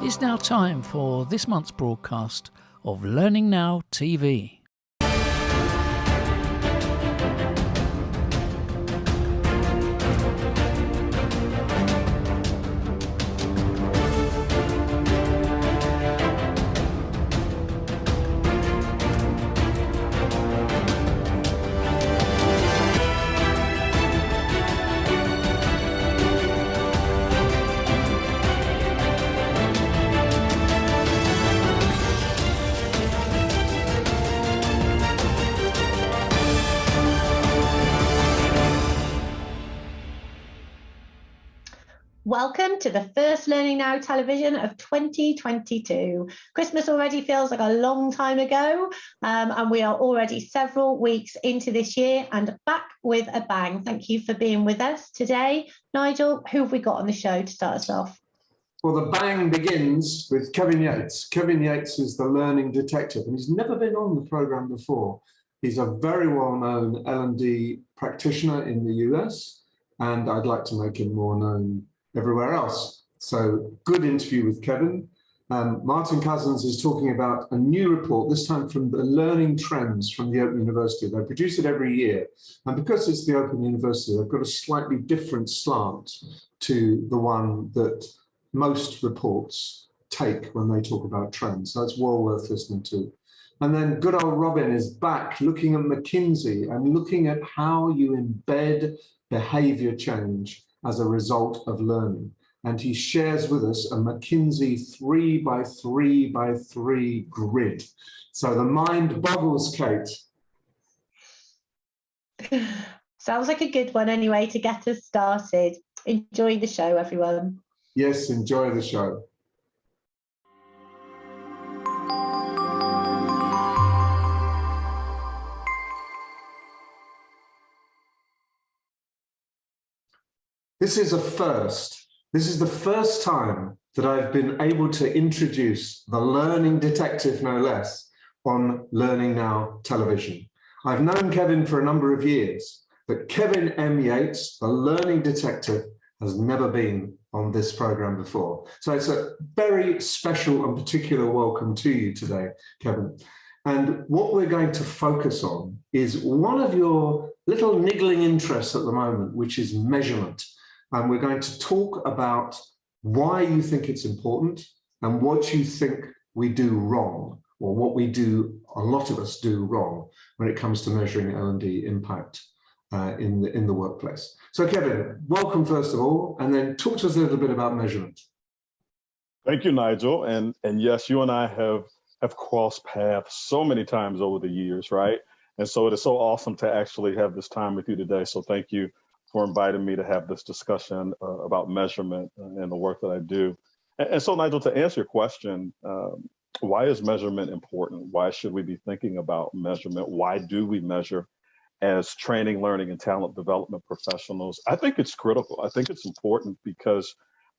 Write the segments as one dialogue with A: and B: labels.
A: It's now time for this month's broadcast of Learning Now TV.
B: Welcome to the first Learning Now television of 2022. Christmas already feels like a long time ago, and we are already several weeks into this year and back with a bang. Thank you for being with us today. Nigel, who have we got on the show to start us off?
C: Well, the bang begins with Kevin Yates. Kevin Yates is the learning detective, and he's never been on the program before. He's a very well-known L&D practitioner in the US, and I'd like to make him more known everywhere else. So good interview with Kevin. Martin Cousins is talking about a new report, this time from the Learning Trends from the Open University. They produce it every year. And because it's the Open University, they've got a slightly different slant to the one that most reports take when they talk about trends. So it's well worth listening to. And then good old Robin is back looking at McKinsey and looking at how you embed behavior change as a result of learning. And he shares with us a McKinsey 3x3x3 grid. So the mind boggles, Kate.
B: Sounds like a good one anyway to get us started. Enjoy the show, everyone.
C: Yes, enjoy the show. This is a first. This is the first time that I've been able to introduce the learning detective, no less, on Learning Now television. I've known Kevin for a number of years, but Kevin M. Yates, the learning detective, has never been on this program before. So it's a very special and particular welcome to you today, Kevin. And what we're going to focus on is one of your little niggling interests at the moment, which is measurement. And we're going to talk about why you think it's important and what you think we do wrong, or what we do, a lot of us do wrong when it comes to measuring L&D impact in the workplace. So Kevin, welcome first of all, and then talk to us a little bit about measurement.
D: Thank you, Nigel. And yes, you and I have crossed paths so many times over the years, right? And so it is so awesome to actually have this time with you today. So thank you for inviting me to have this discussion about measurement and the work that I do. And so, Nigel, to answer your question, why is measurement important? Why should we be thinking about measurement? Why do we measure as training, learning, and talent development professionals? I think it's critical. I think it's important because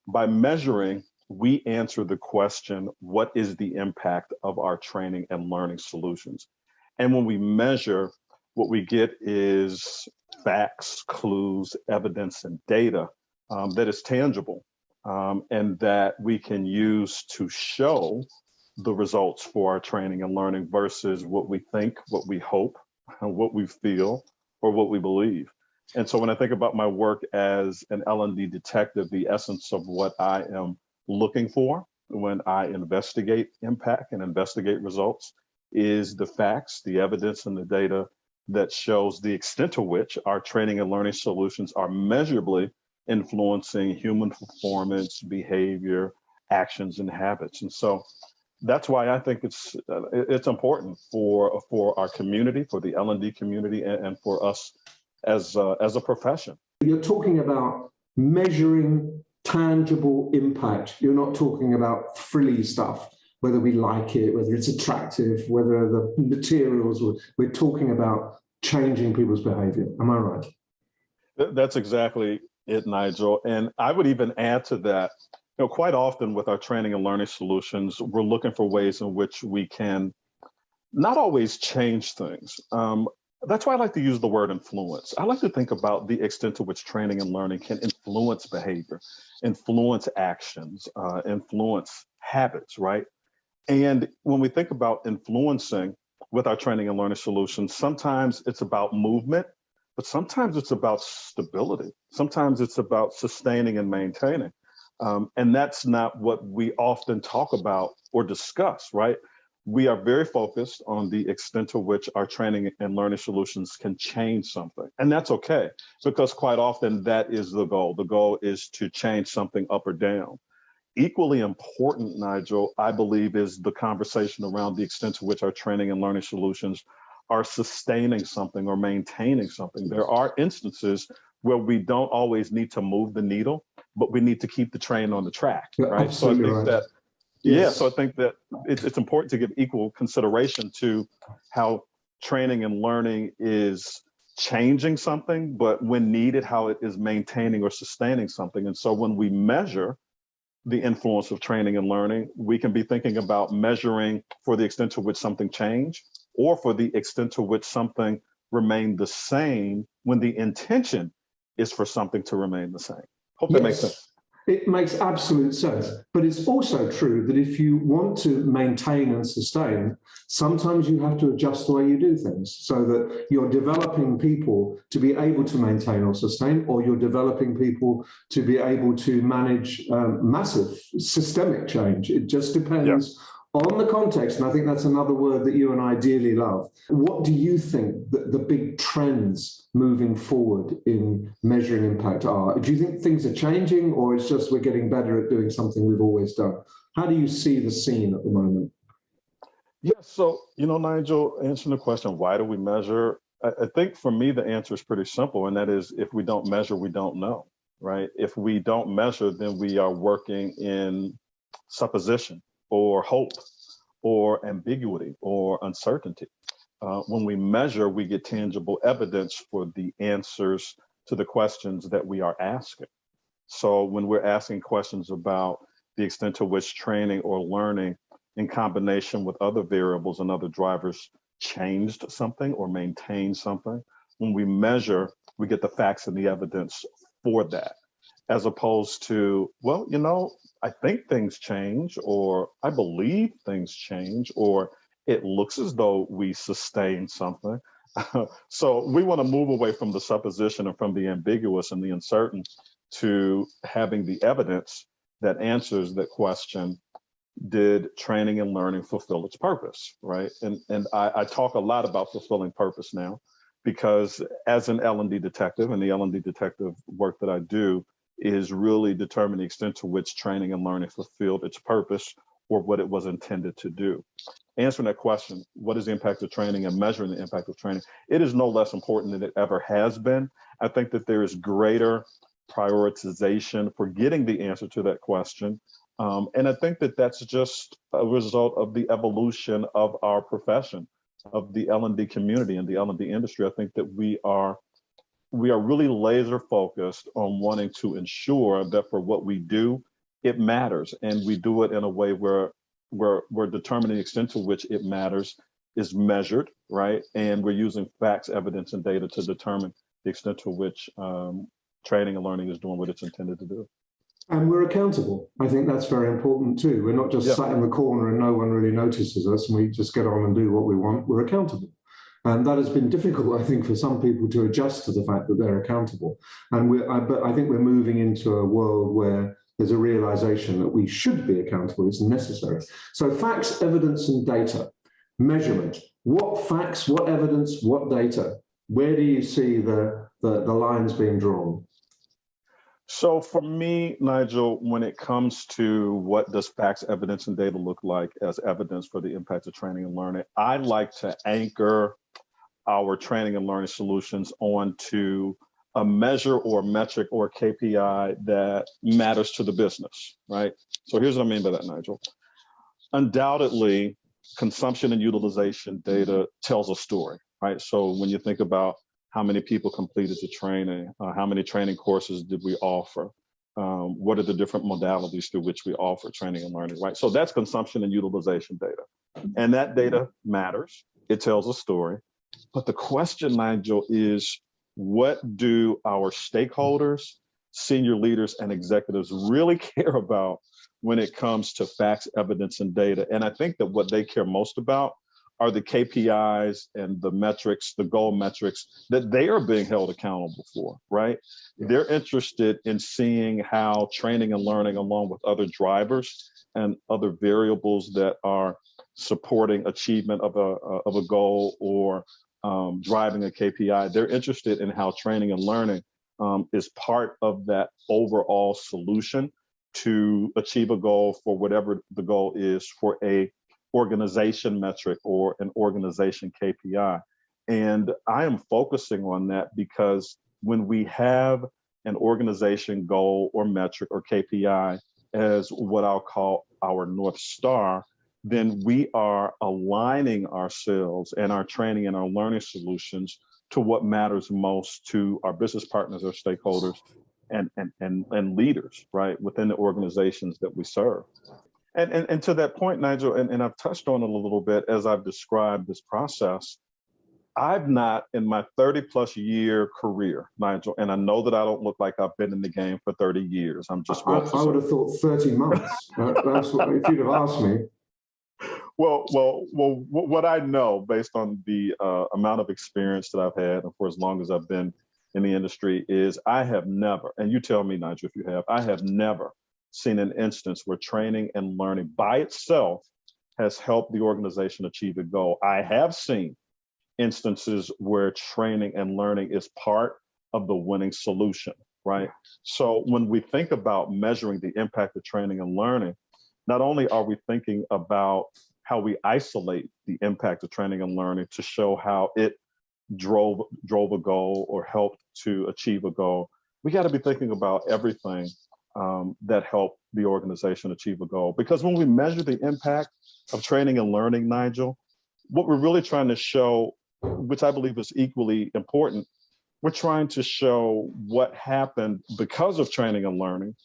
D: by measuring, we answer the question, what is the impact of our training and learning solutions? And when we measure, what we get is facts, clues, evidence, and data that is tangible and that we can use to show the results for our training and learning versus what we think, what we hope, what we feel, or what we believe. And so when I think about my work as an L&D detective, the essence of what I am looking for when I investigate impact and investigate results is the facts, the evidence, and the data that shows the extent to which our training and learning solutions are measurably influencing human performance, behavior, actions, and habits. And so that's why I think it's important for our community, for the L&D community, and for us as a profession.
C: You're talking about measuring tangible impact. You're not talking about frilly stuff, whether we like it, whether it's attractive, whether the materials, we're talking about changing people's behavior. Am I right?
D: That's exactly it, Nigel. And I would even add to that, quite often with our training and learning solutions, we're looking for ways in which we can not always change things, That's why I like to use the word influence. I like to think about the extent to which training and learning can influence behavior, influence actions, influence habits, right? And when we think about influencing with our training and learning solutions, sometimes it's about movement, but sometimes it's about stability. Sometimes it's about sustaining and maintaining. And that's not what we often talk about or discuss, right? We are very focused on the extent to which our training and learning solutions can change something. And that's okay, because quite often that is the goal. The goal is to change something up or down. Equally important, Nigel, I believe, is the conversation around the extent to which our training and learning solutions are sustaining something or maintaining something. There are instances where we don't always need to move the needle, but we need to keep the train on the track,
C: Yeah,
D: right? So I
C: absolutely
D: think
C: right.
D: that,
C: Yes.
D: so I think that it's important to give equal consideration to how training and learning is changing something, but when needed, how it is maintaining or sustaining something. And so when we measure the influence of training and learning, we can be thinking about measuring for the extent to which something changed or for the extent to which something remained the same when the intention is for something to remain the same. Hope that makes sense.
C: It makes absolute sense. But it's also true that if you want to maintain and sustain, sometimes you have to adjust the way you do things so that you're developing people to be able to maintain or sustain, or you're developing people to be able to manage massive systemic change. It just depends on the context. And I think that's another word that you and I dearly love. What do you think that the big trends moving forward in measuring impact are? Do you think things are changing, or it's just we're getting better at doing something we've always done? How do you see the scene at the moment?
D: Yeah, so, Nigel, answering the question, why do we measure? I think for me, the answer is pretty simple, and that is if we don't measure, we don't know, right? If we don't measure, then we are working in supposition or hope or ambiguity or uncertainty. When we measure, we get tangible evidence for the answers to the questions that we are asking. So when we're asking questions about the extent to which training or learning in combination with other variables and other drivers changed something or maintained something, when we measure, we get the facts and the evidence for that, as opposed to, well, I think things change, or I believe things change, or it looks as though we sustain something. So we want to move away from the supposition and from the ambiguous and the uncertain to having the evidence that answers that question: did training and learning fulfill its purpose, right? And I talk a lot about fulfilling purpose now, because as an L&D detective, and the L&D detective work that I do is really determine the extent to which training and learning fulfilled its purpose or what it was intended to do. Answering that question, what is the impact of training, and measuring the impact of training, it is no less important than it ever has been. I think that there is greater prioritization for getting the answer to that question. And I think that that's just a result of the evolution of our profession, of the L&D community and the L&D industry. I think that we are really laser focused on wanting to ensure that for what we do, it matters. And we do it in a way where we're determining the extent to which it matters is measured, right? And we're using facts, evidence, and data to determine the extent to which training and learning is doing what it's intended to do.
C: And we're accountable. I think that's very important too. We're not just sat in the corner and no one really notices us and we just get on and do what we want. We're accountable. And that has been difficult, I think, for some people to adjust to the fact that they're accountable. And but I think we're moving into a world where there's a realization that we should be accountable. It's necessary. So facts, evidence, and data. Measurement. What facts, what evidence, what data? Where do you see the lines being drawn?
D: So for me, Nigel, when it comes to what does facts, evidence, and data look like as evidence for the impact of training and learning, I like to anchor our training and learning solutions onto a measure or metric or KPI that matters to the business, right? So here's what I mean by that, Nigel. Undoubtedly, consumption and utilization data tells a story, right? So when you think about how many people completed the training, how many training courses did we offer, what are the different modalities through which we offer training and learning, right? So that's consumption and utilization data. And that data matters. It tells a story. But the question, Nigel, is what do our stakeholders, senior leaders, and executives really care about when it comes to facts, evidence, and data? And I think that what they care most about are the KPIs and the metrics, the goal metrics that they are being held accountable for, right? Yeah. They're interested in seeing how training and learning, along with other drivers and other variables that are supporting achievement of a goal or driving a KPI, they're interested in how training and learning is part of that overall solution to achieve a goal for whatever the goal is for a organization metric or an organization KPI. And I am focusing on that because when we have an organization goal or metric or KPI as what I'll call our North Star, then we are aligning ourselves and our training and our learning solutions to what matters most to our business partners, our stakeholders, and leaders, right, within the organizations that we serve. And to that point, Nigel, and I've touched on it a little bit as I've described this process, I've not, in my 30+ year career, Nigel, and I know that I don't look like I've been in the game for 30 years. I'm just
C: I would have thought 30 months. That's what, if you'd have asked me.
D: Well, what I know based on the amount of experience that I've had, and for as long as I've been in the industry, is I have never, and you tell me, Nigel, if you have, I have never seen an instance where training and learning by itself has helped the organization achieve a goal. I have seen instances where training and learning is part of the winning solution, right? So when we think about measuring the impact of training and learning, not only are we thinking about how we isolate the impact of training and learning to show how it drove a goal or helped to achieve a goal, we got to be thinking about everything that helped the organization achieve a goal. Because when we measure the impact of training and learning, Nigel, what we're really trying to show, which I believe is equally important, we're trying to show what happened because of training and learning.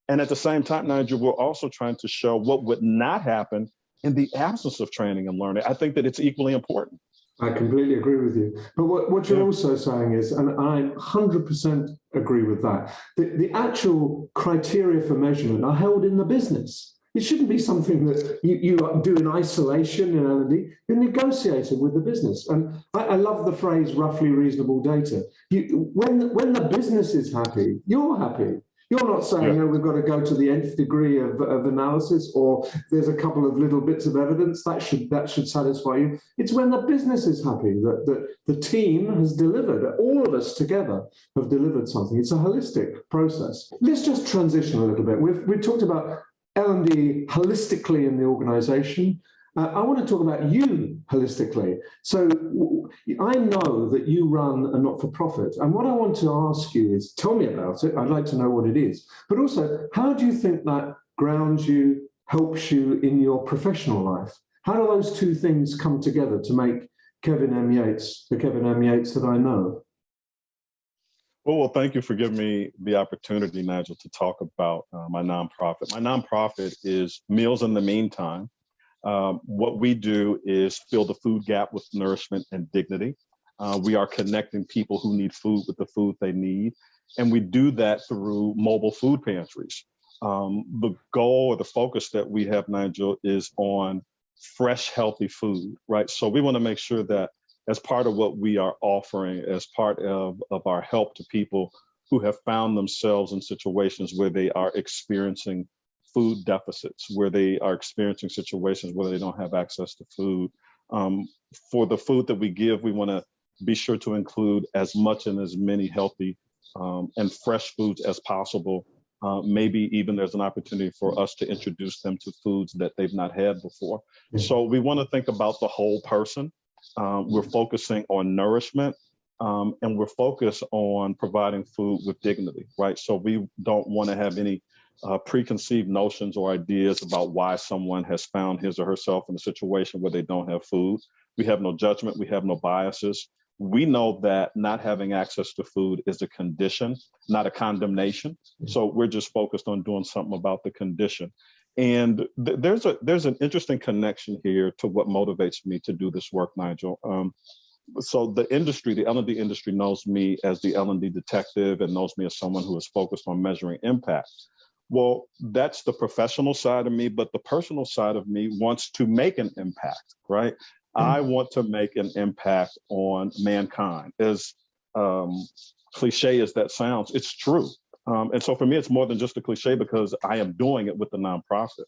D: And at the same time, Nigel, we're also trying to show what would not happen in the absence of training and learning. I think that it's equally important.
C: I completely agree with you. But what you're also saying is, and I 100% agree with that, the actual criteria for measurement are held in the business. It shouldn't be something that you do in isolation in L&D. You're negotiating with the business. And I love the phrase roughly reasonable data. When the business is happy, you're happy. You're not saying, oh, we've got to go to the nth degree of analysis, or there's a couple of little bits of evidence that should satisfy you. It's when the business is happy that the team has delivered. All of us together have delivered something. It's a holistic process. Let's just transition a little bit. We've talked about L&D holistically in the organization. I want to talk about you holistically. So I know that you run a not-for-profit, and what I want to ask you is, tell me about it. I'd like to know what it is, but also, how do you think that grounds you, helps you in your professional life? How do those two things come together to make Kevin M. Yates, the Kevin M. Yates that I know?
D: Well, thank you for giving me the opportunity, Nigel, to talk about my nonprofit. My nonprofit is Meals in the Meantime. What we do is fill the food gap with nourishment and dignity. We are connecting people who need food with the food they need. And we do that through mobile food pantries. The goal or the focus that we have, Nigel, is on fresh, healthy food, right? So we want to make sure that as part of what we are offering, as part of our help to people who have found themselves in situations where they are experiencing food deficits, where they are experiencing situations where they don't have access to food. For the food that we give, we want to be sure to include as much and as many healthy and fresh foods as possible. Maybe even there's an opportunity for us to introduce them to foods that they've not had before. So we want to think about the whole person. We're focusing on nourishment, and we're focused on providing food with dignity, right? So we don't want to have any preconceived notions or ideas about why someone has found his or herself in a situation where they don't have food. We have no judgment. We have no biases. We know that not having access to food is a condition, not a condemnation. So we're just focused on doing something about the condition. And there's an interesting connection here to what motivates me to do this work, Nigel. so the industry, the L&D industry knows me as the L&D detective and knows me as someone who is focused on measuring impact. Well, that's the professional side of me, but the personal side of me wants to make an impact, right? I want to make an impact on mankind. As cliche as that sounds, it's true. And so for me, it's more than just a cliche because I am doing it with the nonprofit.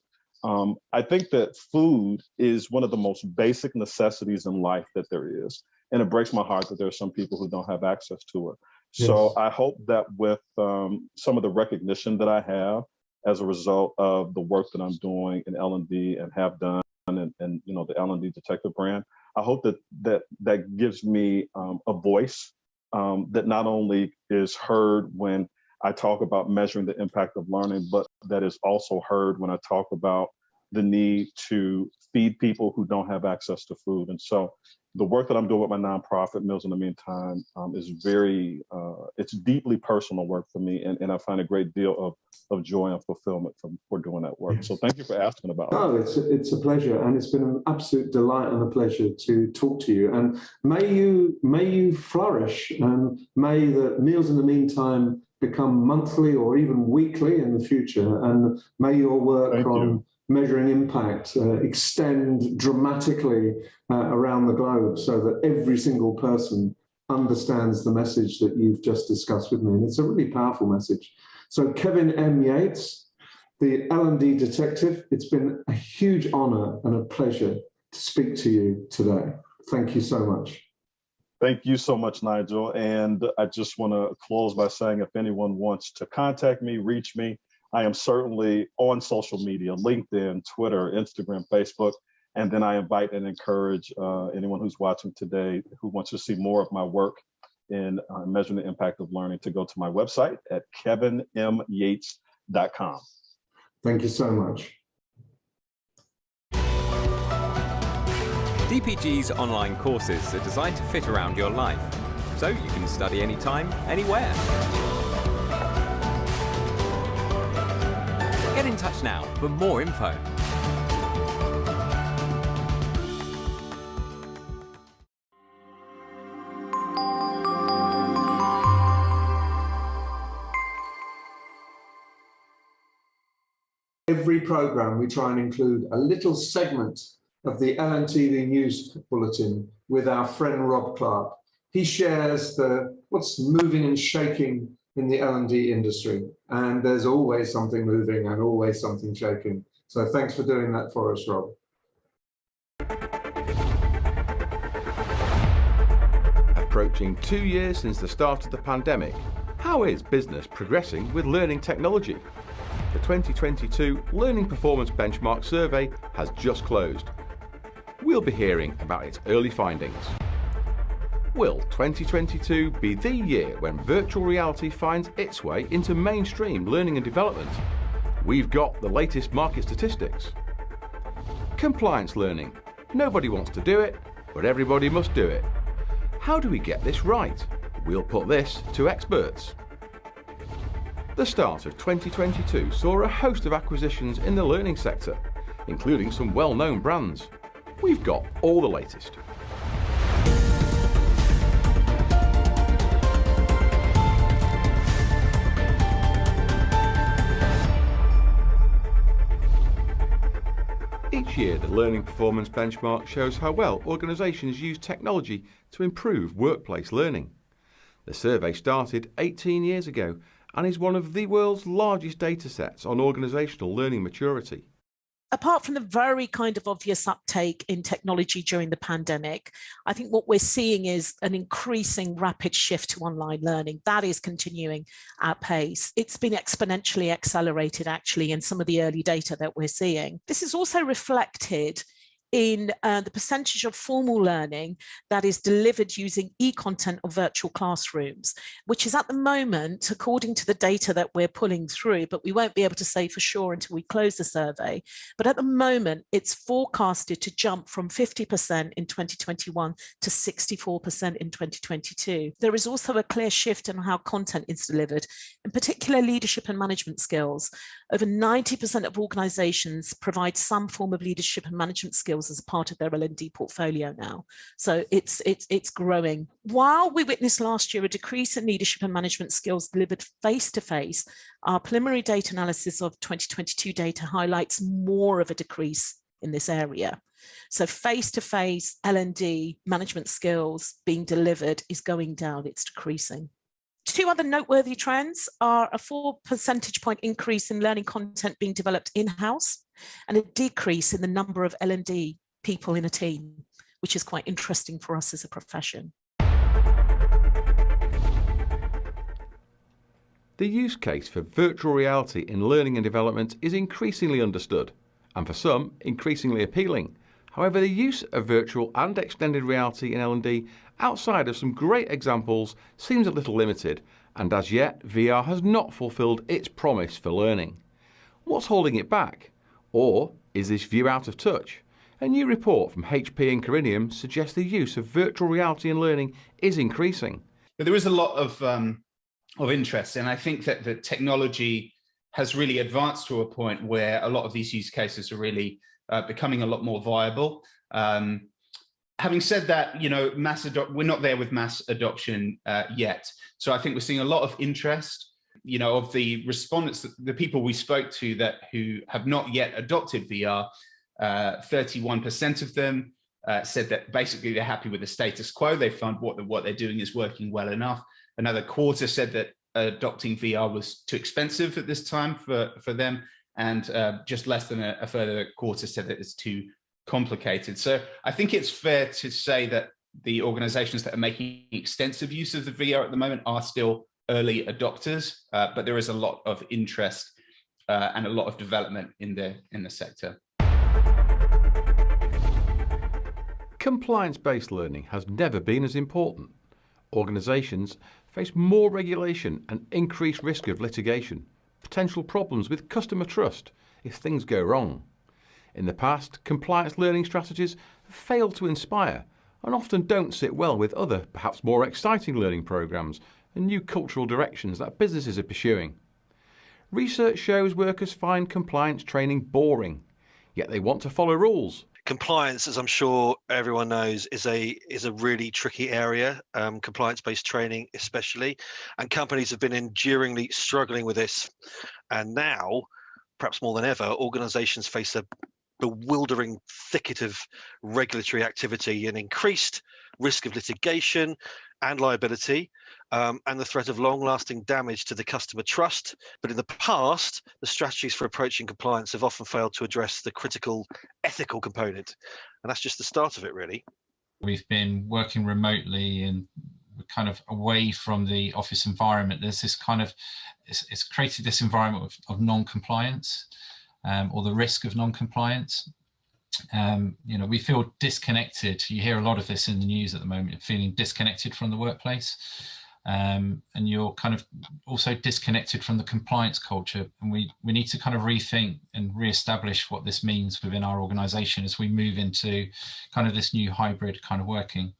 D: I think that food is one of the most basic necessities in life that there is. And it breaks my heart that there are some people who don't have access to it. So I hope that with some of the recognition that I have as a result of the work that I'm doing in L&D and have done and you know, the L&D Detective brand, I hope that gives me a voice that not only is heard when I talk about measuring the impact of learning, but that is also heard when I talk about the need to feed people who don't have access to food. And so the work that I'm doing with my nonprofit, Meals in the Meantime, is very, it's deeply personal work for me. And I find a great deal of joy and fulfillment for doing that work. So thank you for asking about it.
C: Oh, it's a pleasure. And it's been an absolute delight and a pleasure to talk to you. And may you flourish, and may the Meals in the Meantime become monthly or even weekly in the future. And may your work measuring impact extend dramatically around the globe so that every single person understands the message that you've just discussed with me. And it's a really powerful message. So Kevin M. Yates, the L&D Detective, it's been a huge honor and a pleasure to speak to you today. Thank you so much.
D: Thank you so much, Nigel. And I just want to close by saying if anyone wants to contact me, reach me, I am certainly on social media, LinkedIn, Twitter, Instagram, Facebook. And then I invite and encourage anyone who's watching today who wants to see more of my work in measuring the impact of learning to go to my website at kevinmyates.com.
C: Thank you so much.
E: DPG's online courses are designed to fit around your life, so you can study anytime, anywhere. Get in touch now for more info.
C: Every program, we try and include a little segment of the LNTV News Bulletin with our friend Rob Clark. He shares what's moving and shaking in the L&D industry, and there's always something moving and always something shaking. So thanks for doing that for us, Rob.
F: Approaching 2 years since the start of the pandemic, how is business progressing with learning technology? The 2022 Learning Performance Benchmark Survey has just closed. We'll be hearing about its early findings. Will 2022 be the year when virtual reality finds its way into mainstream learning and development? We've got the latest market statistics. Compliance learning. Nobody wants to do it, but everybody must do it. How do we get this right? We'll put this to experts. The start of 2022 saw a host of acquisitions in the learning sector, including some well-known brands. We've got all the latest. Each year, the Learning Performance Benchmark shows how well organisations use technology to improve workplace learning. The survey started 18 years ago and is one of the world's largest data sets on organisational learning maturity.
G: Apart from the very kind of obvious uptake in technology during the pandemic, I think what we're seeing is an increasing rapid shift to online learning. That is continuing at pace. It's been exponentially accelerated, actually, in some of the early data that we're seeing. This is also reflected in the percentage of formal learning that is delivered using e-content or virtual classrooms, which is at the moment, according to the data that we're pulling through, but we won't be able to say for sure until we close the survey. But at the moment, it's forecasted to jump from 50% in 2021 to 64% in 2022. There is also a clear shift in how content is delivered, in particular leadership and management skills. Over 90% of organizations provide some form of leadership and management skills skills as part of their L&D portfolio now. So it's growing. While we witnessed last year a decrease in leadership and management skills delivered face-to-face, our preliminary data analysis of 2022 data highlights more of a decrease in this area. So face-to-face L&D management skills being delivered is going down, it's decreasing. Two other noteworthy trends are a 4 percentage point increase in learning content being developed in-house and a decrease in the number of L&D people in a team, which is quite interesting for us as a profession.
F: The use case for virtual reality in learning and development is increasingly understood, and for some, increasingly appealing. However, the use of virtual and extended reality in L&D outside of some great examples seems a little limited, and as yet, VR has not fulfilled its promise for learning. What's holding it back? Or is this view out of touch? A new report from HP and Corinium suggests the use of virtual reality in learning is increasing.
H: But there is a lot of interest, and I think that the technology has really advanced to a point where a lot of these use cases are really becoming a lot more viable. Having said that, you know, we're not there with mass adoption yet. So I think we're seeing a lot of interest, you know, of the respondents, the people we spoke to who have not yet adopted VR. 31% of them said that basically they're happy with the status quo. They found what they're doing is working well enough. Another quarter said that adopting VR was too expensive at this time for them. And just less than a further quarter said that it's too complicated. So I think it's fair to say that the organizations that are making extensive use of the VR at the moment are still early adopters, but there is a lot of interest and a lot of development in the sector.
F: Compliance-based learning has never been as important. Organisations face more regulation and increased risk of litigation, potential problems with customer trust if things go wrong. In the past, compliance learning strategies have failed to inspire and often don't sit well with other, perhaps more exciting learning programmes and new cultural directions that businesses are pursuing. Research shows workers find compliance training boring, yet they want to follow rules.
I: Compliance, as I'm sure everyone knows, is a really tricky area, compliance-based training especially, and companies have been enduringly struggling with this. And now, perhaps more than ever, organisations face a bewildering thicket of regulatory activity and increased risk of litigation and liability, and the threat of long-lasting damage to the customer trust. But in the past, the strategies for approaching compliance have often failed to address the critical ethical component. And that's just the start of it, really.
J: We've been working remotely and kind of away from the office environment. There's this kind of, it's created this environment of non-compliance, or the risk of non-compliance. You know, we feel disconnected. You hear a lot of this in the news at the moment, feeling disconnected from the workplace. And you're kind of also disconnected from the compliance culture. And we need to kind of rethink and reestablish what this means within our organisation as we move into kind of this new hybrid kind of working.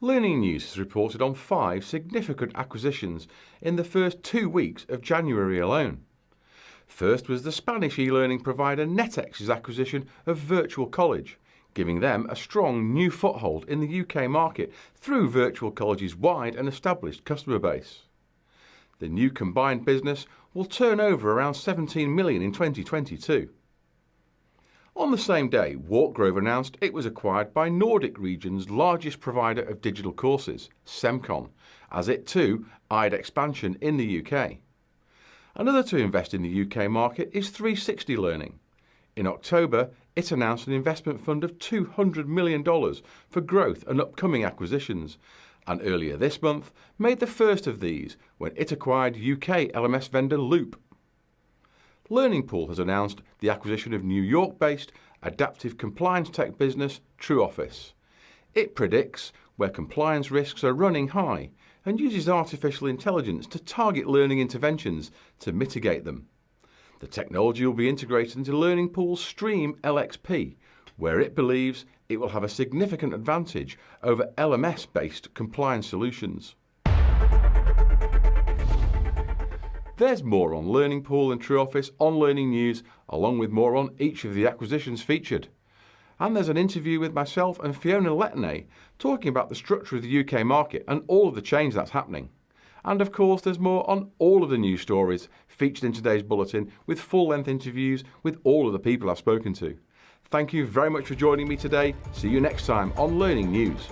F: Learning News has reported on 5 significant acquisitions in the first 2 weeks of January alone. First was the Spanish e-learning provider NetX's acquisition of Virtual College, giving them a strong new foothold in the UK market through Virtual College's wide and established customer base. The new combined business will turn over around 17 million in 2022. On the same day, Walkgrove announced it was acquired by Nordic region's largest provider of digital courses, Semcon, as it too eyed expansion in the UK. Another to invest in the UK market is 360 Learning. In October, it announced an investment fund of $200 million for growth and upcoming acquisitions, and earlier this month made the first of these when it acquired UK LMS vendor Loop. Learning Pool has announced the acquisition of New York-based adaptive compliance tech business TrueOffice. It predicts where compliance risks are running high and uses artificial intelligence to target learning interventions to mitigate them. The technology will be integrated into Learning Pool's Stream LXP, where it believes it will have a significant advantage over LMS-based compliance solutions. There's more on Learning Pool and TrueOffice on Learning News, along with more on each of the acquisitions featured. And there's an interview with myself and Fiona Letney talking about the structure of the UK market and all of the change that's happening. And of course, there's more on all of the news stories featured in today's bulletin, with full-length interviews with all of the people I've spoken to. Thank you very much for joining me today. See you next time on Learning News.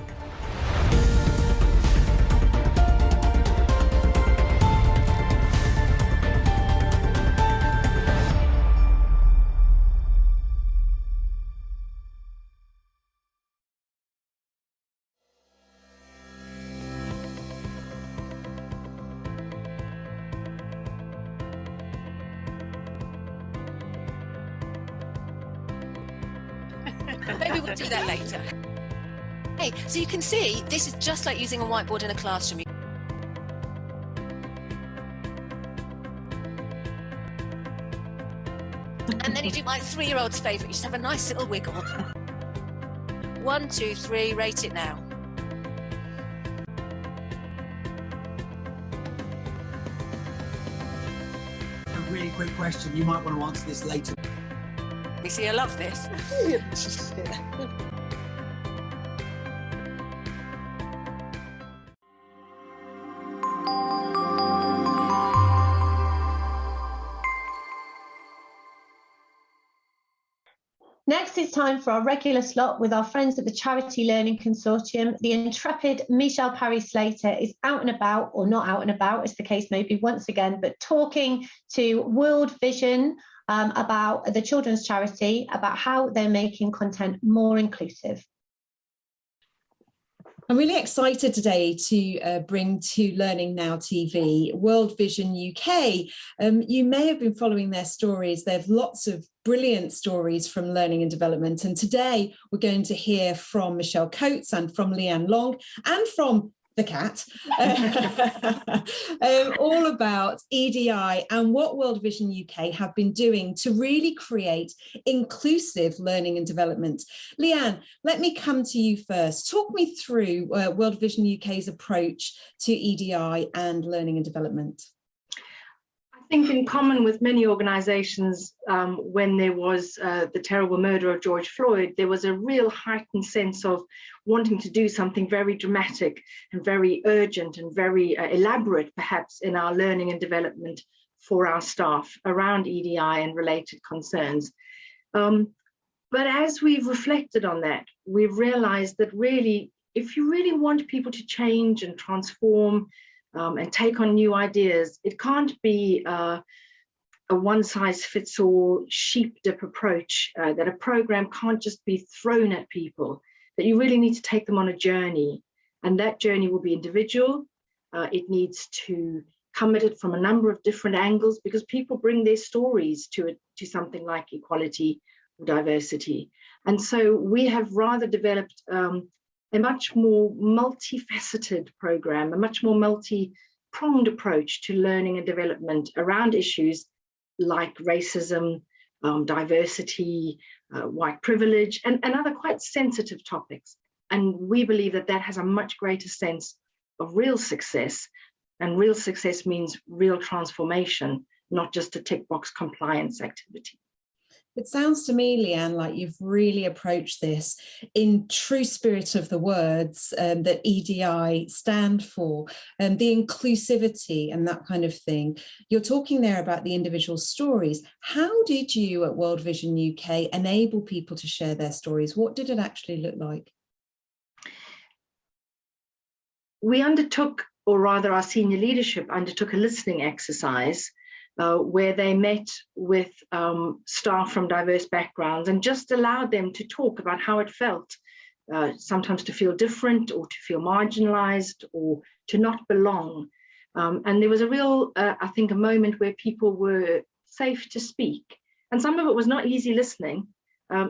K: Maybe we'll do that later. Hey, so you can see this is just like using a whiteboard in a classroom. And then you do my 3-year-old's favourite, you just have a nice little wiggle. 1, 2, 3, rate it now.
L: A really quick question, you might want to answer this later.
K: You see, I love this.
B: Next, it's time for our regular slot with our friends at the Charity Learning Consortium. The intrepid Michelle Parry-Slater is out and about, or not out and about, as the case may be once again, but talking to World Vision about the children's charity, about how they're making content more inclusive.
M: I'm really excited today to bring to Learning Now TV World Vision UK. You may have been following their stories. They have lots of brilliant stories from learning and development. And today we're going to hear from Michelle Coates and from Leanne Long and from the cat, all about EDI and what World Vision UK have been doing to really create inclusive learning and development. Leanne, let me come to you first. Talk me through World Vision UK's approach to EDI and learning and development.
N: I think in common with many organisations, when there was the terrible murder of George Floyd, there was a real heightened sense of wanting to do something very dramatic and very urgent and very elaborate, perhaps, in our learning and development for our staff around EDI and related concerns. But as we've reflected on that, we've realised that really, if you really want people to change and transform and take on new ideas, it can't be a one-size-fits-all sheep dip approach, that a program can't just be thrown at people, that you really need to take them on a journey. And that journey will be individual. It needs to come at it from a number of different angles, because people bring their stories to it, to something like equality or diversity. And so we have rather developed a much more multifaceted program, a much more multi-pronged approach to learning and development around issues like racism, diversity, white privilege, and other quite sensitive topics. And we believe that that has a much greater sense of real success, and real success means real transformation, not just a tick box compliance activity.
M: It sounds to me, Leanne, like you've really approached this in true spirit of the words that EDI stand for, the inclusivity and that kind of thing. You're talking there about the individual stories. How did you at World Vision UK enable people to share their stories? What did it actually look like?
N: We undertook, or rather our senior leadership undertook, a listening exercise where they met with staff from diverse backgrounds and just allowed them to talk about how it felt, sometimes to feel different or to feel marginalized or to not belong. And there was a real, I think, a moment where people were safe to speak. And some of it was not easy listening.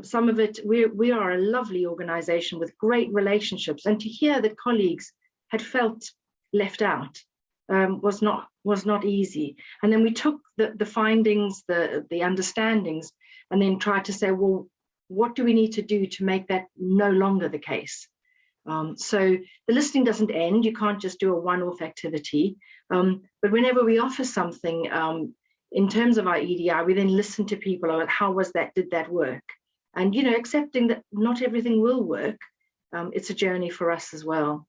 N: Some of it, we are a lovely organization with great relationships, and to hear that colleagues had felt left out was not easy. And then we took the findings, the understandings, and then tried to say, well, what do we need to do to make that no longer the case? So the listening doesn't end. You can't just do a one-off activity. But whenever we offer something, in terms of our EDI, we then listen to people about how was that, did that work? And, you know, accepting that not everything will work. It's a journey for us as well.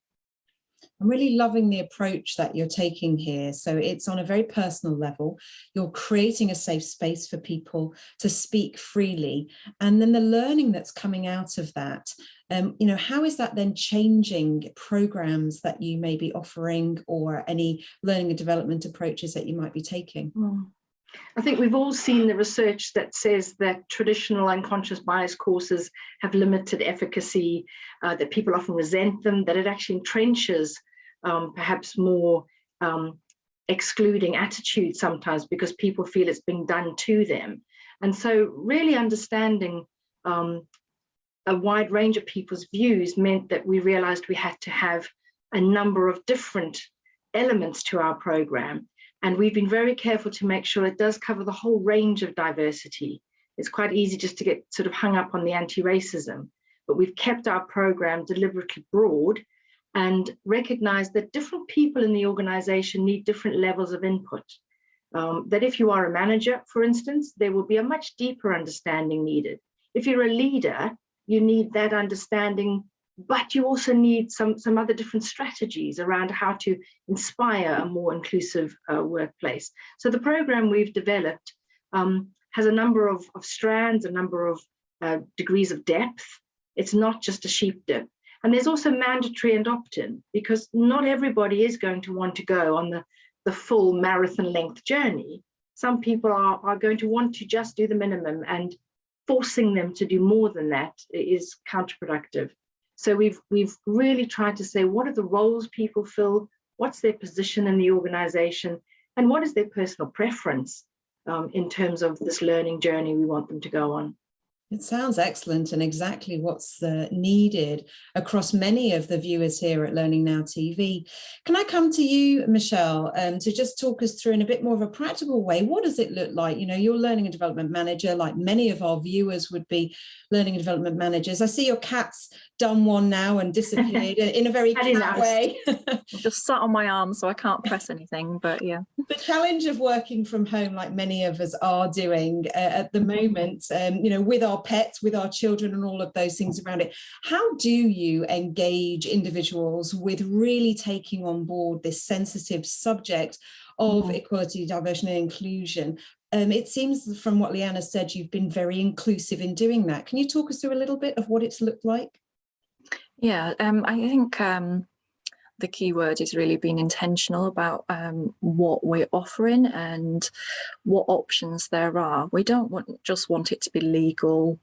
M: I'm really loving the approach that you're taking here. So it's on a very personal level. You're creating a safe space for people to speak freely. And then the learning that's coming out of that, you know, how is that then changing programs that you may be offering or any learning and development approaches that you might be taking?
N: I think we've all seen the research that says that traditional unconscious bias courses have limited efficacy, that people often resent them, that it actually entrenches perhaps more excluding attitudes sometimes because people feel it's being done to them. And so really understanding a wide range of people's views meant that we realized we had to have a number of different elements to our program. And we've been very careful to make sure it does cover the whole range of diversity. It's quite easy just to get sort of hung up on the anti-racism, but we've kept our program deliberately broad and recognized that different people in the organization need different levels of input. That if you are a manager, for instance, there will be a much deeper understanding needed. If you're a leader, you need that understanding, but you also need some other different strategies around how to inspire a more inclusive workplace. So the program we've developed has a number of strands, a number of degrees of depth. It's not just a sheep dip. And there's also mandatory and opt-in, because not everybody is going to want to go on the full marathon length journey. Some people are going to want to just do the minimum, and forcing them to do more than that is counterproductive. So we've really tried to say, what are the roles people fill? What's their position in the organization? And what is their personal preference in terms of this learning journey we want them to go on?
M: It sounds excellent and exactly what's needed across many of the viewers here at Learning Now TV. Can I come to you, Michelle, to just talk us through in a bit more of a practical way? What does it look like? You know, you're learning and development manager, like many of our viewers would be learning and development managers. I see your cat's done one now and disappeared in a very cat way.
O: Just sat on my arm so I can't press anything, but yeah.
M: The challenge of working from home, like many of us are doing at the moment, you know, with our pets, with our children and all of those things around it. How do you engage individuals with really taking on board this sensitive subject of equality, diversity and inclusion? It seems from what Leanna said, you've been very inclusive in doing that. Can you talk us through a little bit of what it's looked like?
O: Yeah, I think the key word is really being intentional about what we're offering and what options there are. We don't just want it to be legal,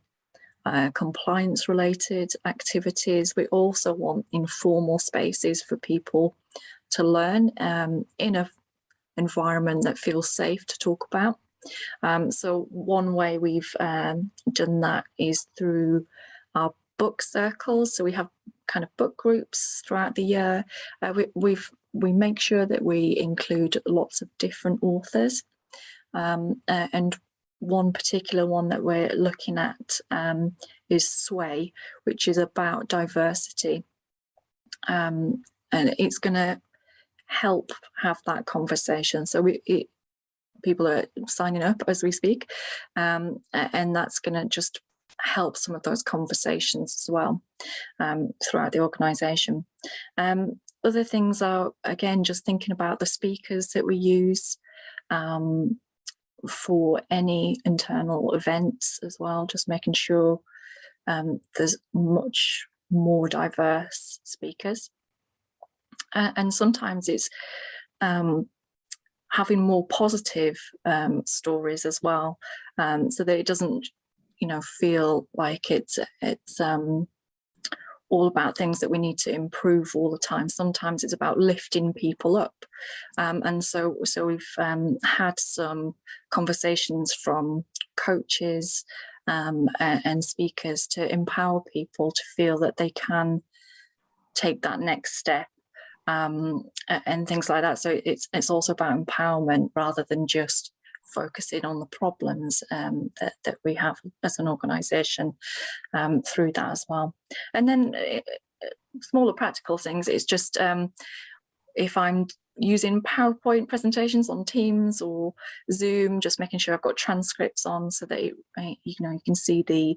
O: compliance related activities. We also want informal spaces for people to learn in an environment that feels safe to talk about. So one way we've done that is through our book circles. So we have kind of book groups throughout the year. We make sure that we include lots of different authors, and one particular one that we're looking at is Sway, which is about diversity, and it's going to help have that conversation. So people are signing up as we speak, and that's going to just help some of those conversations as well throughout the organisation. Other things are, again, just thinking about the speakers that we use for any internal events as well, just making sure there's much more diverse speakers. And sometimes it's having more positive stories as well, so that it doesn't, you know, feel like it's all about things that we need to improve all the time. Sometimes it's about lifting people up, and so we've had some conversations from coaches and speakers to empower people to feel that they can take that next step, and things like that. So it's also about empowerment rather than just focusing on the problems that we have as an organisation through that as well. And then smaller practical things. It's just if I'm using PowerPoint presentations on Teams or Zoom, just making sure I've got transcripts on so that you can see the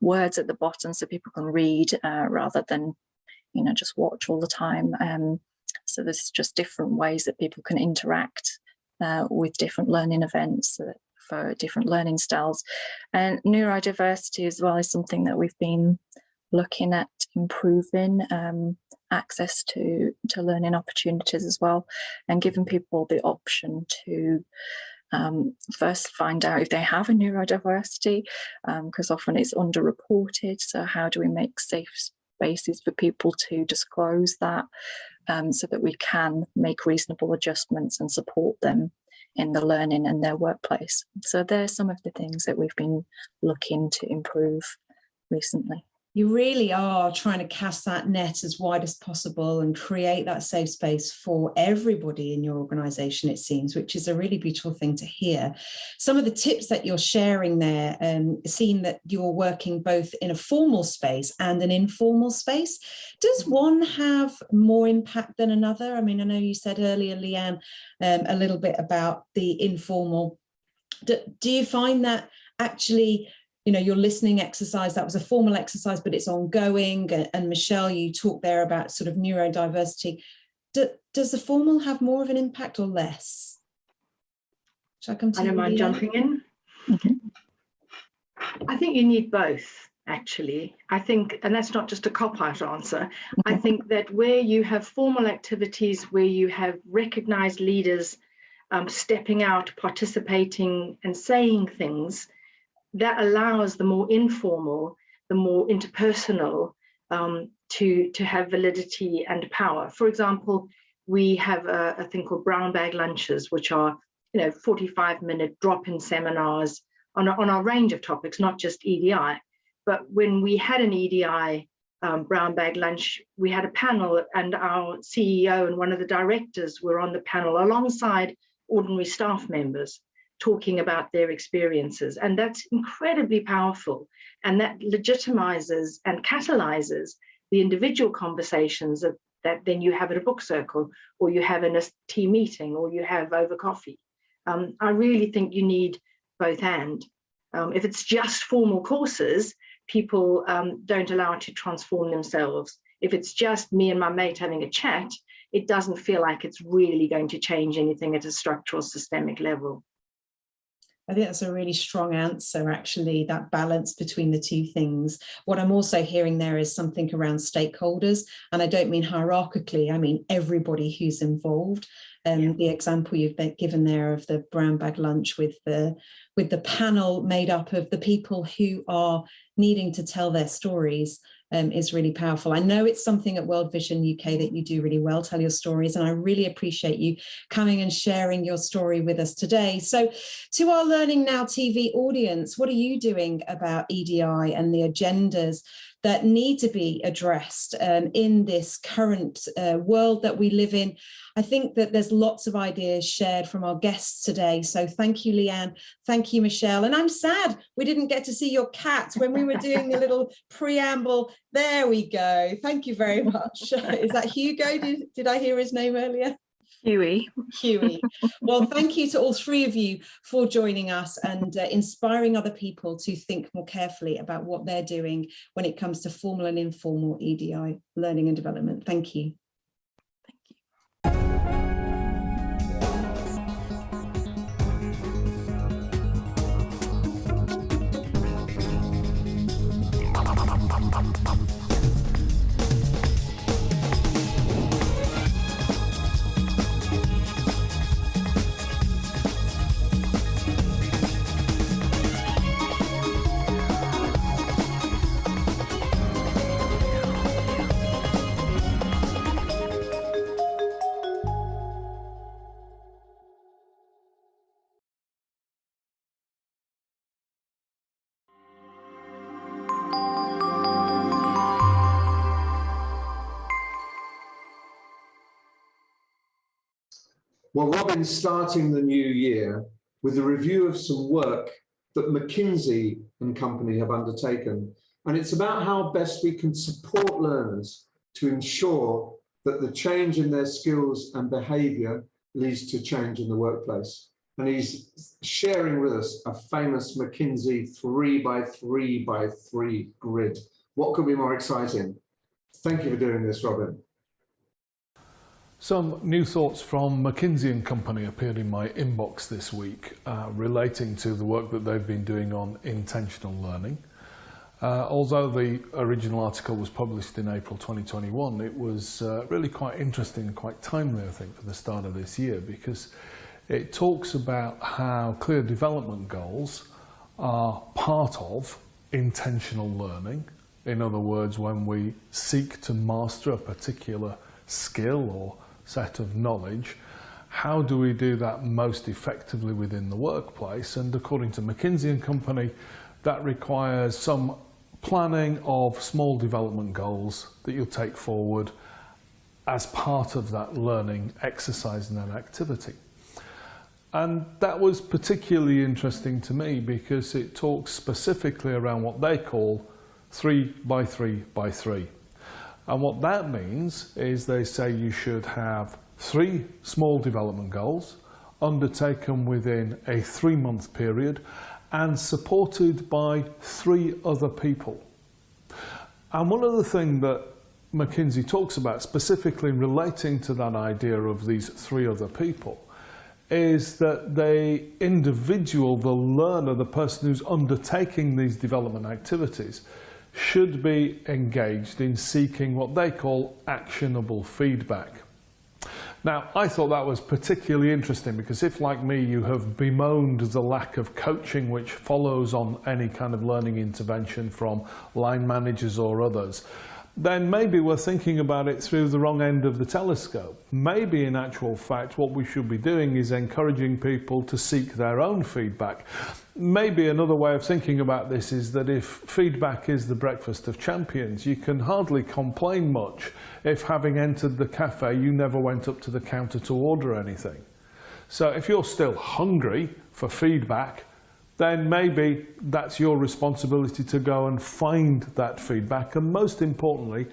O: words at the bottom so people can read rather than just watch all the time. So there's just different ways that people can interact with different learning events for different learning styles. And neurodiversity as well is something that we've been looking at improving access to learning opportunities as well, and giving people the option to first find out if they have a neurodiversity, because often it's underreported. So how do we make safe spaces for people to disclose that, so that we can make reasonable adjustments and support them in the learning and their workplace. So there's some of the things that we've been looking to improve recently.
M: You really are trying to cast that net as wide as possible and create that safe space for everybody in your organization, it seems, which is a really beautiful thing to hear. Some of the tips that you're sharing there, seeing that you're working both in a formal space and an informal space, does one have more impact than another? I mean, I know you said earlier, Leanne, a little bit about the informal. Do you find that actually, your listening exercise, that was a formal exercise, but it's ongoing. And Michelle, you talked there about sort of neurodiversity. Does the formal have more of an impact or less? Shall I come to you? I don't mind
N: jumping in. I think you need both, actually. I think, and that's not just a cop-out answer. I think that where you have formal activities, where you have recognized leaders stepping out, participating and saying things, that allows the more informal, the more interpersonal to have validity and power. For example, we have a thing called brown bag lunches, which are 45-minute drop-in seminars on our range of topics, not just EDI. But when we had an EDI brown bag lunch, we had a panel, and our CEO and one of the directors were on the panel alongside ordinary staff members, talking about their experiences. And that's incredibly powerful. And that legitimizes and catalyzes the individual conversations that then you have at a book circle, or you have in a tea meeting, or you have over coffee. I really think you need both and. If it's just formal courses, people don't allow it to transform themselves. If it's just me and my mate having a chat, it doesn't feel like it's really going to change anything at a structural systemic level.
M: I think that's a really strong answer, actually, that balance between the two things. What I'm also hearing there is something around stakeholders, and I don't mean hierarchically, I mean everybody who's involved. The example you've given there of the brown bag lunch with the panel made up of the people who are needing to tell their stories is really powerful. I know it's something at World Vision UK that you do really well, tell your stories, and I really appreciate you coming and sharing your story with us today. So to our Learning Now TV audience, what are you doing about EDI and the agendas that need to be addressed in this current world that we live in? I think that there's lots of ideas shared from our guests today. So thank you, Leanne. Thank you, Michelle. And I'm sad we didn't get to see your cat when we were doing the little preamble. There we go. Thank you very much. Is that Hugo? Did I hear his name earlier?
O: Huey.
M: Huey. Well, thank you to all three of you for joining us and inspiring other people to think more carefully about what they're doing when it comes to formal and informal EDI learning and development. Thank you.
C: Well, Robin's starting the new year with a review of some work that McKinsey and company have undertaken. And it's about how best we can support learners to ensure that the change in their skills and behavior leads to change in the workplace. And he's sharing with us a famous McKinsey 3x3x3 grid. What could be more exciting? Thank you for doing this, Robin.
P: Some new thoughts from McKinsey & Company appeared in my inbox this week relating to the work that they've been doing on intentional learning. Although the original article was published in April 2021, it was really quite interesting and quite timely, I think, for the start of this year, because it talks about how clear development goals are part of intentional learning. In other words, when we seek to master a particular skill or set of knowledge, how do we do that most effectively within the workplace? And according to McKinsey & Company, that requires some planning of small development goals that you'll take forward as part of that learning exercise and that activity. And that was particularly interesting to me because it talks specifically around what they call 3x3x3. And what that means is they say you should have 3 small development goals undertaken within a 3-month period and supported by 3 other people. And one of the things that McKinsey talks about specifically relating to that idea of these 3 other people is that the individual, the learner, the person who's undertaking these development activities should be engaged in seeking what they call actionable feedback. Now, I thought that was particularly interesting because if, like me, you have bemoaned the lack of coaching which follows on any kind of learning intervention from line managers or others, then maybe we're thinking about it through the wrong end of the telescope. Maybe in actual fact what we should be doing is encouraging people to seek their own feedback. Maybe another way of thinking about this is that if feedback is the breakfast of champions, you can hardly complain much if, having entered the cafe, you never went up to the counter to order anything. So if you're still hungry for feedback, then maybe that's your responsibility to go and find that feedback, and most importantly,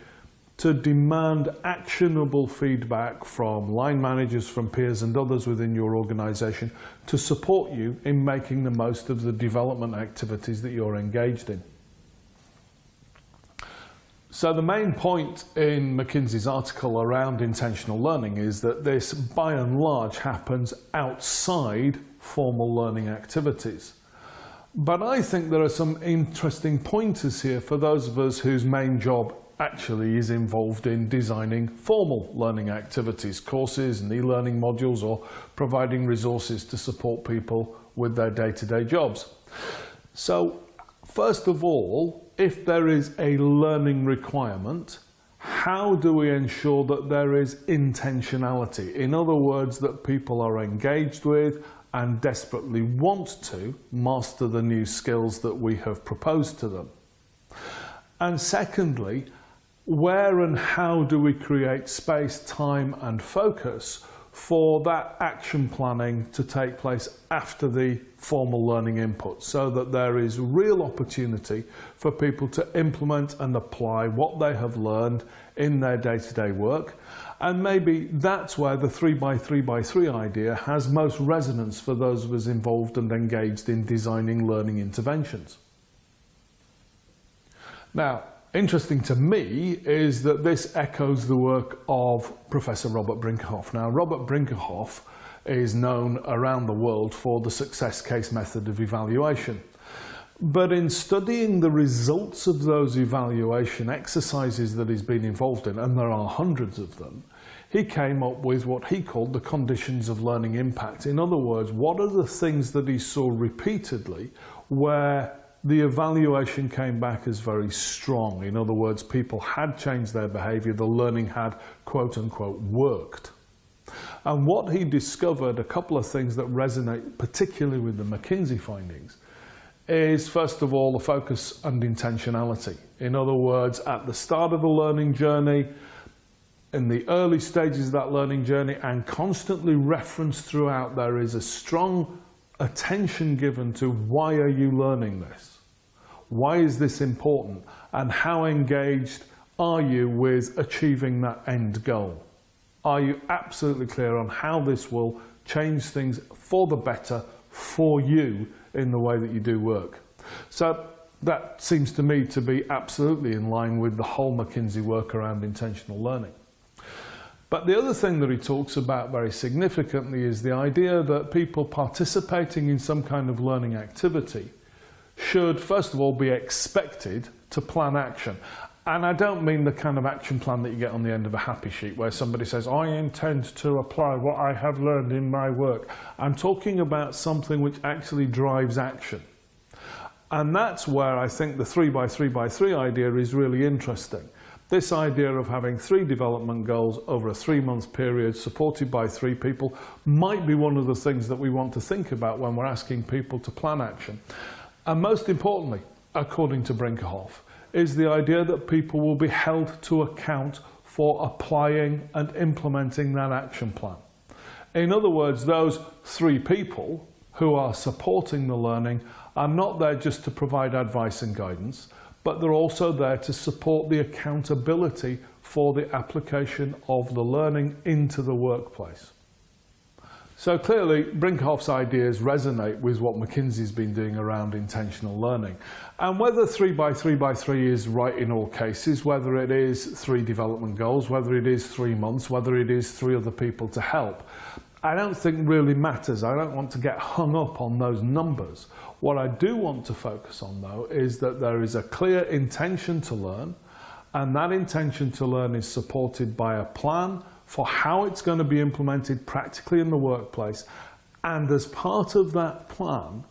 P: to demand actionable feedback from line managers, from peers and others within your organisation to support you in making the most of the development activities that you're engaged in. So the main point in McKinsey's article around intentional learning is that this, by and large, happens outside formal learning activities. But I think there are some interesting pointers here for those of us whose main job actually is involved in designing formal learning activities, courses and e-learning modules, or providing resources to support people with their day-to-day jobs. So, first of all, if there is a learning requirement, how do we ensure that there is intentionality? In other words, that people are engaged with and desperately want to master the new skills that we have proposed to them. And secondly, where and how do we create space, time and focus for that action planning to take place after the formal learning input, so that there is real opportunity for people to implement and apply what they have learned in their day-to-day work. And maybe that's where the 3x3x3 idea has most resonance for those of us involved and engaged in designing learning interventions. Now, interesting to me is that this echoes the work of Professor Robert Brinkerhoff. Now, Robert Brinkerhoff is known around the world for the success case method of evaluation. But in studying the results of those evaluation exercises that he's been involved in, and there are hundreds of them, he came up with what he called the conditions of learning impact. In other words, what are the things that he saw repeatedly where the evaluation came back as very strong? In other words, people had changed their behaviour, the learning had, quote unquote, worked. And what he discovered, a couple of things that resonate particularly with the McKinsey findings, is first of all the focus and intentionality. In other words, at the start of the learning journey, in the early stages of that learning journey, and constantly referenced throughout, there is a strong attention given to why are you learning this? Why is this important? And how engaged are you with achieving that end goal? Are you absolutely clear on how this will change things for the better for you in the way that you do work? So that seems to me to be absolutely in line with the whole McKinsey work around intentional learning. But the other thing that he talks about very significantly is the idea that people participating in some kind of learning activity should, first of all, be expected to plan action. And I don't mean the kind of action plan that you get on the end of a happy sheet where somebody says, I intend to apply what I have learned in my work. I'm talking about something which actually drives action. And that's where I think the 3x3x3 idea is really interesting. This idea of having 3 development goals over a 3-month period supported by 3 people might be one of the things that we want to think about when we're asking people to plan action. And most importantly, according to Brinkerhoff, is the idea that people will be held to account for applying and implementing that action plan. In other words, those 3 people who are supporting the learning are not there just to provide advice and guidance, but they're also there to support the accountability for the application of the learning into the workplace. So clearly, Brinkerhoff's ideas resonate with what McKinsey's been doing around intentional learning. And whether 3x3x3 is right in all cases, whether it is 3 development goals, whether it is 3 months, whether it is 3 other people to help, I don't think really matters. I don't want to get hung up on those numbers. What I do want to focus on, though, is that there is a clear intention to learn, and that intention to learn is supported by a plan for how it's going to be implemented practically in the workplace. And as part of that plan,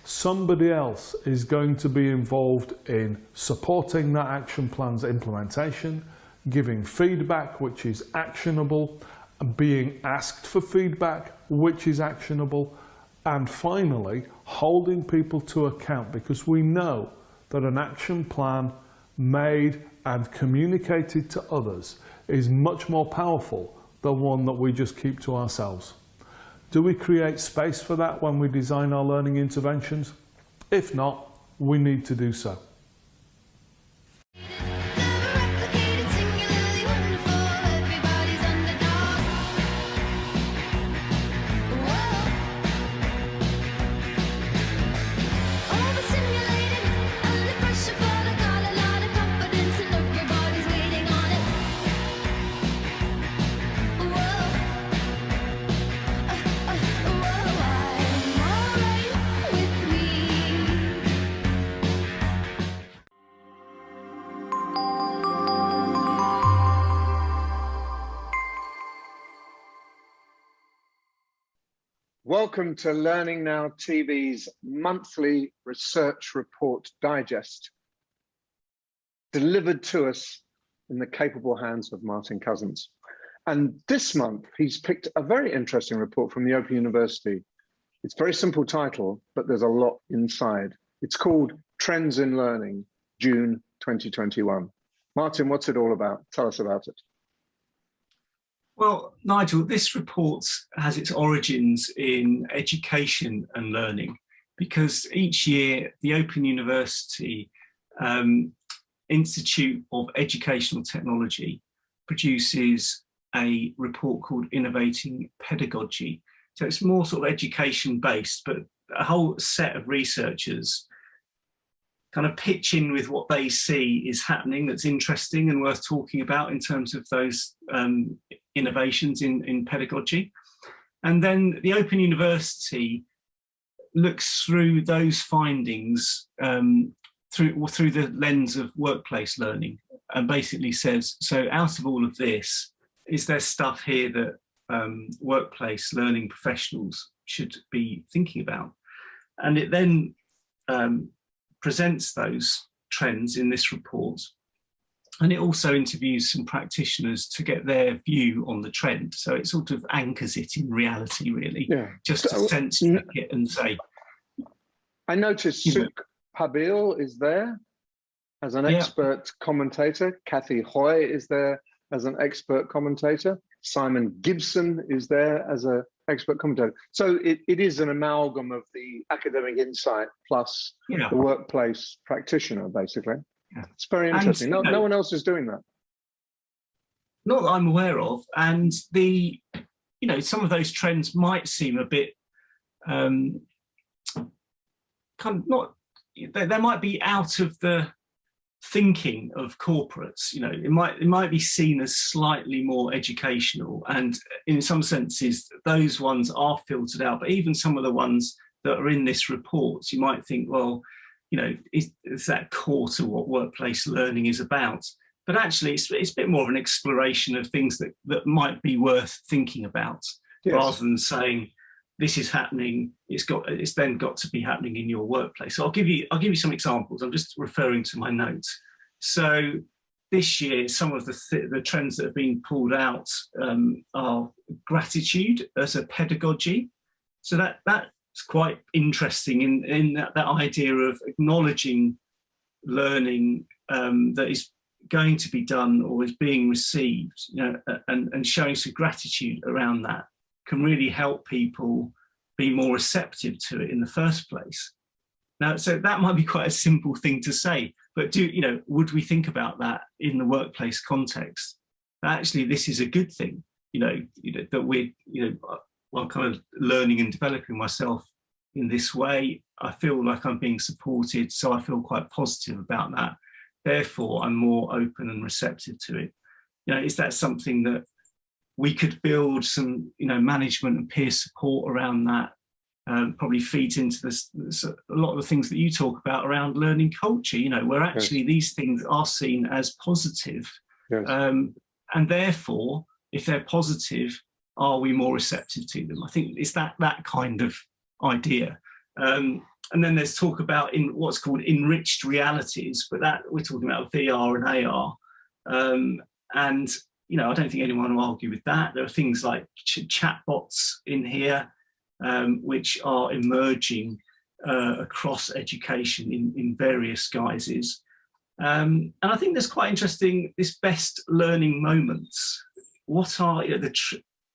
P: somebody else is going to be involved in supporting that action plan's implementation, giving feedback which is actionable, being asked for feedback which is actionable, and finally holding people to account, because we know that an action plan made and communicated to others is much more powerful than one that we just keep to ourselves. Do we create space for that when we design our learning interventions? If not, we need to do so.
C: Welcome to Learning Now TV's monthly research report digest, delivered to us in the capable hands of Martin Cousins. And this month, he's picked a very interesting report from the Open University. It's a very simple title, but there's a lot inside. It's called Trends in Learning, June 2021. Martin, what's it all about? Tell us about it.
Q: Well, Nigel, this report has its origins in education and learning, because each year the Open University Institute of Educational Technology produces a report called Innovating Pedagogy. So it's more sort of education based, but a whole set of researchers kind of pitch in with what they see is happening that's interesting and worth talking about in terms of those innovations in pedagogy. And then the Open University looks through those findings through the lens of workplace learning, and basically says, so out of all of this, is there stuff here that workplace learning professionals should be thinking about? And it then presents those trends in this report. And it also interviews some practitioners to get their view on the trend. So it sort of anchors it in reality, really, just to sense check it and say.
C: I noticed Suk Habil is there as an expert commentator. Kathy Hoy is there as an expert commentator. Simon Gibson is there as an expert commentator. So it is an amalgam of the academic insight plus the workplace practitioner, basically.
R: It's very interesting.
Q: And,
R: no one else is doing that.
Q: Not that I'm aware of. And some of those trends might seem a bit kind of not, they might be out of the thinking of corporates. It might be seen as slightly more educational, and in some senses those ones are filtered out. But even some of the ones that are in this report, you might think, well, is that core to what workplace learning is about? But actually it's a bit more of an exploration of things that might be worth thinking about, rather than saying this is happening, it's then got to be happening in your workplace. So I'll give you some examples. I'm just referring to my notes. So this year, some of the trends that have been pulled out are gratitude as a pedagogy. So that's quite interesting in that idea of acknowledging learning that is going to be done or is being received, and showing some gratitude around that can really help people be more receptive to it in the first place. Now, so that might be quite a simple thing to say, but would we think about that in the workplace context? Actually, this is a good thing, that we're, I'm kind of learning and developing myself in this way. I feel like I'm being supported, so I feel quite positive about that. Therefore, I'm more open and receptive to it. Is that something that we could build some, management and peer support around that? Probably feed into this, a lot of the things that you talk about around learning culture, where actually these things are seen as positive. And therefore, if they're positive, are we more receptive to them? I think it's that kind of idea. And then there's talk about in what's called enriched realities, but that we're talking about VR and AR. And I don't think anyone will argue with that. There are things like chatbots in here, which are emerging across education in various guises. And I think that's quite interesting, this best learning moments. What are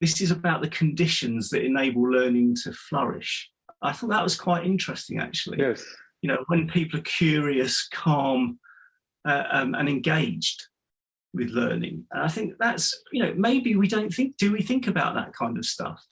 Q: this is about the conditions that enable learning to flourish. I thought that was quite interesting, actually.
R: Yes.
Q: When people are curious, calm, and engaged with learning. And I think that's, maybe we don't think, do we think about that kind of stuff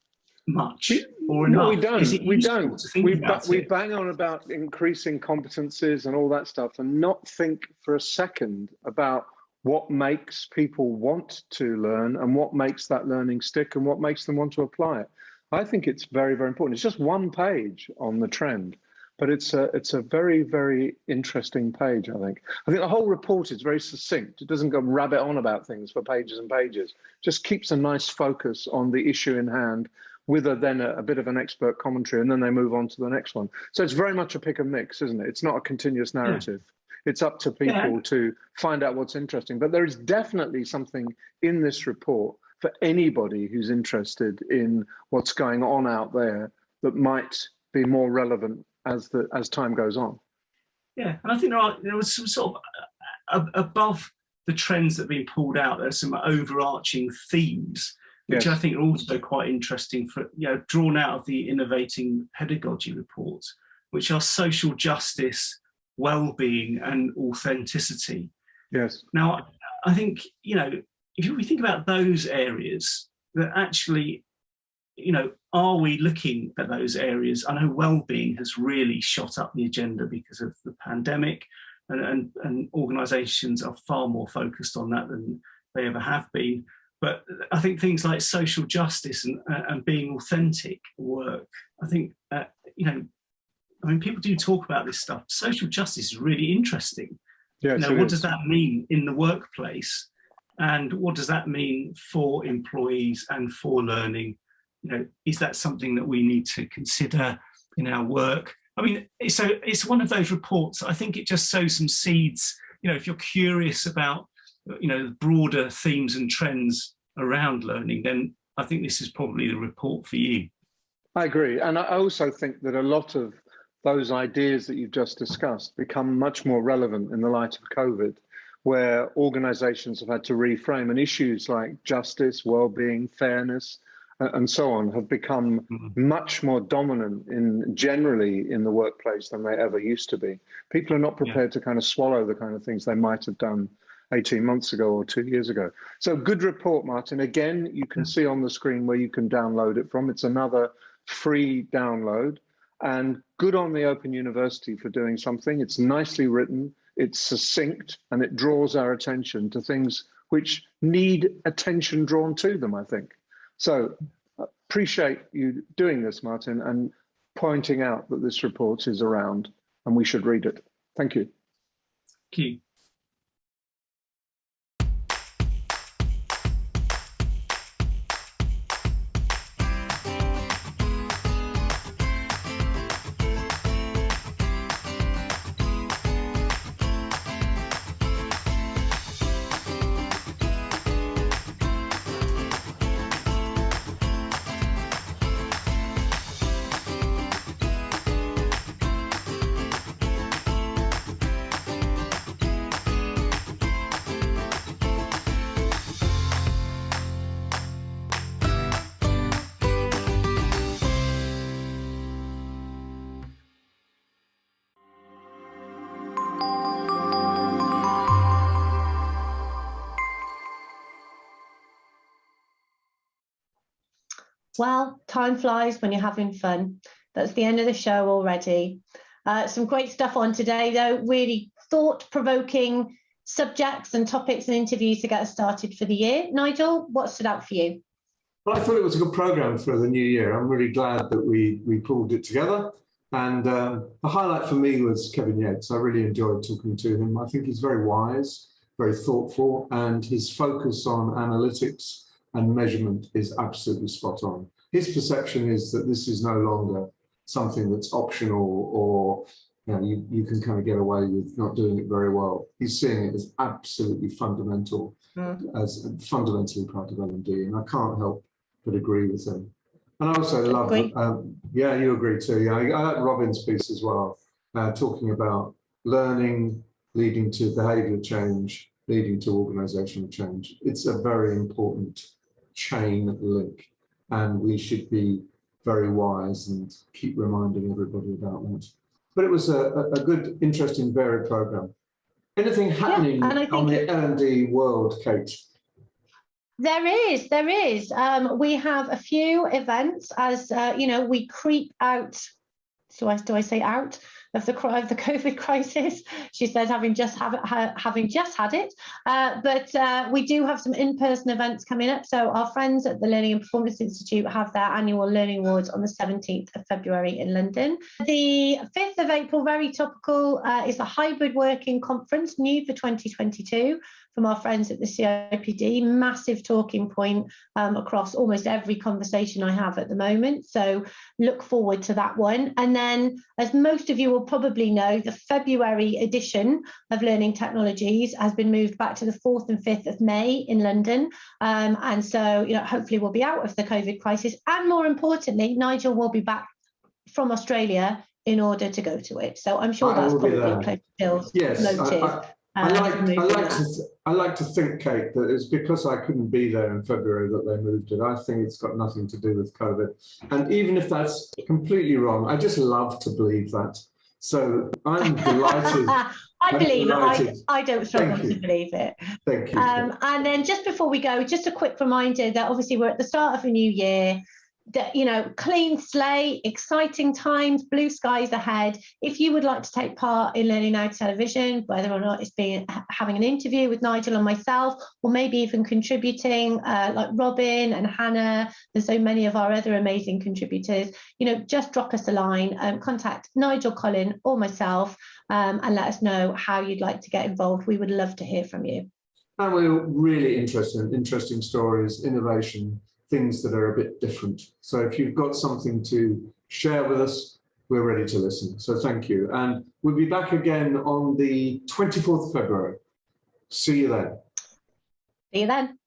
Q: much or enough?
R: No, we don't. We don't. We
Q: it?
R: bang on about increasing competencies and all that stuff and not think for a second about what makes people want to learn and what makes that learning stick and what makes them want to apply it. I think it's very, very important. It's just one page on the trend, but it's a very, very interesting page, I think. I think the whole report is very succinct. It doesn't go rabbit on about things for pages and pages. Just keeps a nice focus on the issue in hand with then a bit of an expert commentary, and then they move on to the next one. So it's very much a pick and mix, isn't it? It's not a continuous narrative. Yeah. It's up to people to find out what's interesting. But there is definitely something in this report for anybody who's interested in what's going on out there that might be more relevant as time goes on.
Q: Yeah, and I think there was some sort of above the trends that have been pulled out, there's some overarching themes, which I think are also quite interesting for, drawn out of the Innovating Pedagogy report, which are social justice, well-being and authenticity.
R: Yes.
Q: Now, I think, if we think about those areas, that actually, are we looking at those areas? I know well-being has really shot up the agenda because of the pandemic, and organisations are far more focused on that than they ever have been. But I think things like social justice and being authentic work, I think, people do talk about this stuff. Social justice is really interesting.
R: Yes,
Q: what does that mean in the workplace? And what does that mean for employees and for learning? Is that something that we need to consider in our work? I mean, so it's one of those reports. I think it just sows some seeds. If you're curious about, the broader themes and trends around learning, then I think this is probably the report for you.
R: I agree. And I also think that a lot of those ideas that you've just discussed become much more relevant in the light of COVID, where organizations have had to reframe, and issues like justice, well-being, fairness, and so on have become much more dominant generally in the workplace than they ever used to be. People are not prepared to kind of swallow the kind of things they might have done 18 months ago or 2 years ago. So good report, Martin. Again, you can see on the screen where you can download it from. It's another free download, and good on the Open University for doing something. It's nicely written, it's succinct, and it draws our attention to things which need attention drawn to them, I think. So appreciate you doing this, Martin, and pointing out that this report is around and we should read it. Thank you.
Q: Thank you.
B: Well, time flies when you're having fun. That's the end of the show already. Some great stuff on today, though. Really thought-provoking subjects and topics and interviews to get us started for the year. Nigel, what stood out for you?
C: Well, I thought it was a good programme for the new year. I'm really glad that we pulled it together. And the highlight for me was Kevin Yates. I really enjoyed talking to him. I think he's very wise, very thoughtful, and his focus on analytics and measurement is absolutely spot on. His perception is that this is no longer something that's optional or you can kind of get away with not doing it very well. He's seeing it as absolutely fundamental, as fundamentally part of L&D, and I can't help but agree with him. And I also love, yeah, you agree too. Yeah, I like Robin's piece as well, talking about learning leading to behaviour change, leading to organisational change. It's a very important chain link, and we should be very wise and keep reminding everybody about that. But it was a good, interesting, varied programme. Anything happening on the L&D world, Kate?
B: There is. We have a few events as we creep out. Do I say out of the COVID crisis? She says, having just had it. But we do have some in-person events coming up. So our friends at the Learning and Performance Institute have their annual Learning Awards on the 17th of February in London. The 5th of April, very topical, is the Hybrid Working Conference, new for 2022. From our friends at the CIPD, massive talking point across almost every conversation I have at the moment. So look forward to that one. And then, as most of you will probably know, the February edition of Learning Technologies has been moved back to the 4th and 5th of May in London. And so, hopefully we'll be out of the COVID crisis. And more importantly, Nigel will be back from Australia in order to go to it. So I'm sure that's probably close to Bill's motive.
C: I like to think, Kate, that it's because I couldn't be there in February that they moved it. I think it's got nothing to do with COVID. And even if that's completely wrong, I just love to believe that. So I'm delighted.
B: I believe it. I don't struggle to believe it.
C: Thank you.
B: And then just before we go, just a quick reminder that obviously we're at the start of a new year. That, clean slate, exciting times, blue skies ahead. If you would like to take part in Learning Now Television, whether or not it's having an interview with Nigel and myself, or maybe even contributing like Robin and Hannah and so many of our other amazing contributors, just drop us a line, contact Nigel, Colin or myself and let us know how you'd like to get involved. We would love to hear from you.
C: And we're really interested in interesting stories, innovation, things that are a bit different. So if you've got something to share with us, we're ready to listen. So thank you. And we'll be back again on the 24th of February. See you then.
B: See you then.